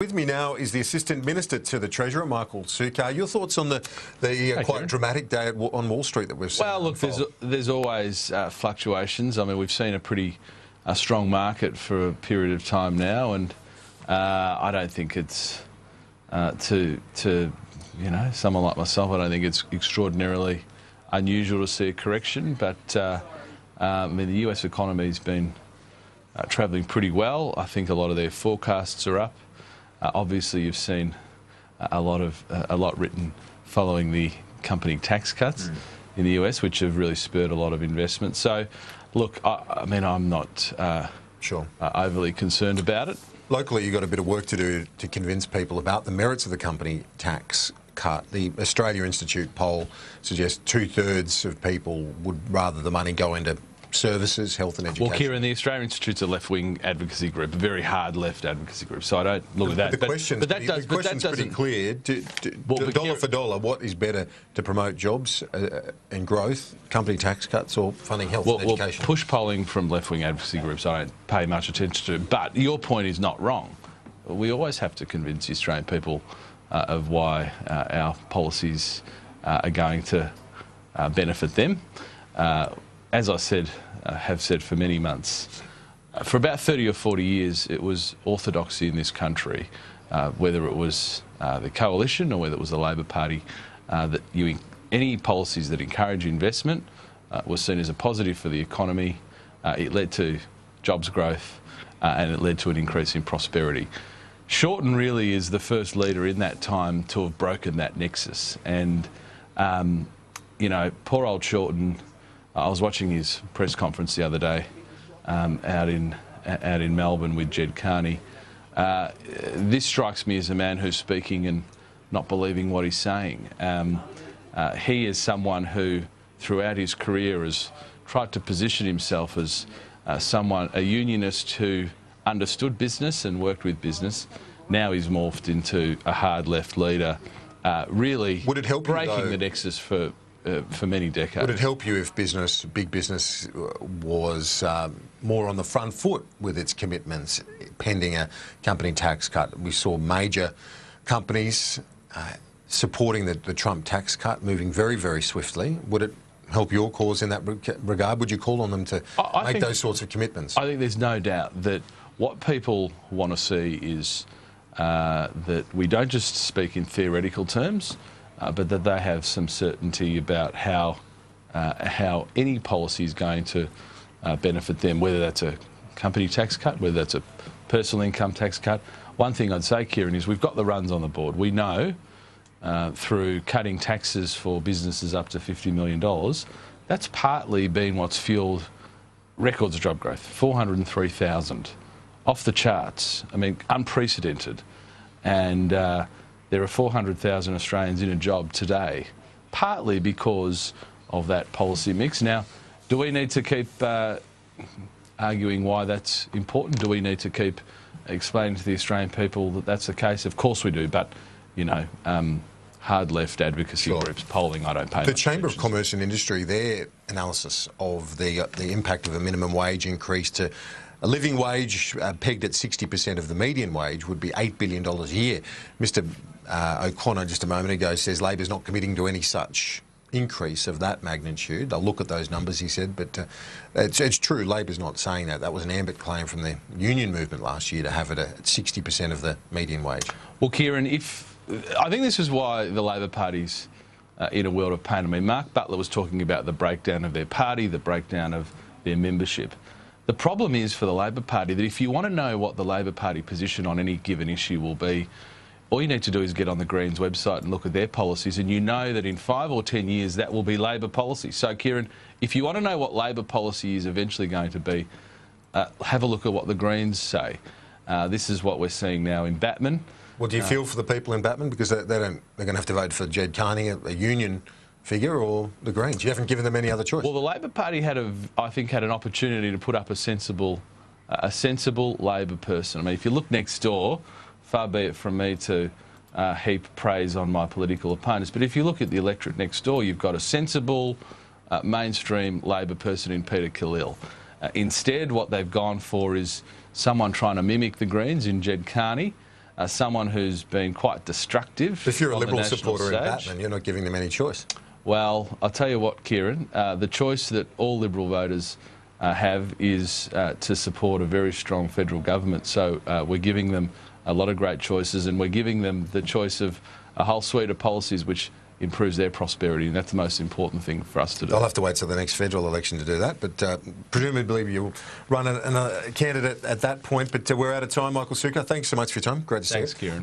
With me now is the Assistant Minister to the Treasurer, Michael Sukkar. Your thoughts on the quite Kieran. dramatic day on Wall Street that we've seen? Well, look, there's always fluctuations. I mean, we've seen a pretty strong market for a period of time now, and I don't think it's to someone like myself. I don't think it's extraordinarily unusual to see a correction. But I mean, the US economy's been travelling pretty well. I think a lot of their forecasts are up. Obviously, you've seen a lot written following the company tax cuts in the US, which have really spurred a lot of investment. So, look, I mean, I'm not overly concerned about it. Locally, you've got a bit of work to do to convince people about the merits of the company tax cut. The Australia Institute poll suggests 2/3 of people would rather the money go into services, health and education. Well, Kieran, the Australian Institute's a left-wing advocacy group, a very hard left advocacy group, so I don't look at that. The question's pretty clear. Dollar for dollar, what is better to promote jobs and growth, company tax cuts or funding health and education? Well, push polling from left-wing advocacy groups I don't pay much attention to, but your point is not wrong. We always have to convince the Australian people of why our policies are going to benefit them. As I said, have said for many months, for about 30 or 40 years, it was orthodoxy in this country, whether it was the coalition or whether it was the Labor Party, that any policies that encourage investment was seen as a positive for the economy. It led to jobs growth and it led to an increase in prosperity. Shorten really is the first leader in that time to have broken that nexus. And, poor old Shorten. I was watching his press conference the other day out in Melbourne with Jed Carney. This strikes me as a man who's speaking and not believing what he's saying. He is someone who, throughout his career, has tried to position himself as a unionist who understood business and worked with business. Now he's morphed into a hard left leader, really breaking the nexus for many decades. Would it help you if big business was more on the front foot with its commitments pending a company tax cut? We saw major companies supporting the Trump tax cut, moving very, very swiftly. Would it help your cause in that regard? Would you call on them to make those sorts of commitments? I think there's no doubt that what people want to see is that we don't just speak in theoretical terms, but that they have some certainty about how any policy is going to benefit them, whether that's a company tax cut, whether that's a personal income tax cut. One thing I'd say, Kieran, is we've got the runs on the board. We know through cutting taxes for businesses up to $50 million, that's partly been what's fuelled records of job growth, 403,000, off the charts. I mean, unprecedented. And there are 400,000 Australians in a job today, partly because of that policy mix. Now, do we need to keep arguing why that's important? Do we need to keep explaining to the Australian people that that's the case? Of course we do, but, hard left advocacy groups polling, I don't pay The Chamber of Commerce and Industry, their analysis of the impact of a minimum wage increase to a living wage pegged at 60% of the median wage would be $8 billion a year. Mr O'Connor just a moment ago says Labor's not committing to any such increase of that magnitude. They'll look at those numbers, he said, but it's true, Labor's not saying that. That was an ambit claim from the union movement last year to have it at 60% of the median wage. Well, Kieran, I think this is why the Labor Party's in a world of pain. I mean, Mark Butler was talking about the breakdown of their party, the breakdown of their membership. The problem is for the Labor Party that if you want to know what the Labor Party position on any given issue will be, all you need to do is get on the Greens website and look at their policies, and you know that in 5 or 10 years that will be Labor policy. So, Kieran, if you want to know what Labor policy is eventually going to be, have a look at what the Greens say. This is what we're seeing now in Batman. Well, do you feel for the people in Batman? Because they're going to have to vote for Jed Carney, a union figure, or the Greens? You haven't given them any other choice. Well, the Labor Party I think had an opportunity to put up a sensible Labor person. I mean, if you look next door, far be it from me to heap praise on my political opponents, but if you look at the electorate next door, you've got a sensible, mainstream Labor person in Peter Khalil. Instead, what they've gone for is someone trying to mimic the Greens in Jed Carney, someone who's been quite destructive. If you're a on the Liberal national supporter in stage. Batman, you're not giving them any choice. Well, I'll tell you what, Kieran, the choice that all Liberal voters have is to support a very strong federal government. So we're giving them a lot of great choices, and we're giving them the choice of a whole suite of policies which improves their prosperity, and that's the most important thing for us to do. I'll have to wait till the next federal election to do that, but presumably you'll run a candidate at that point. But we're out of time. Michael Sukkar, thanks so much for your time. Great to see you. Thanks, Kieran.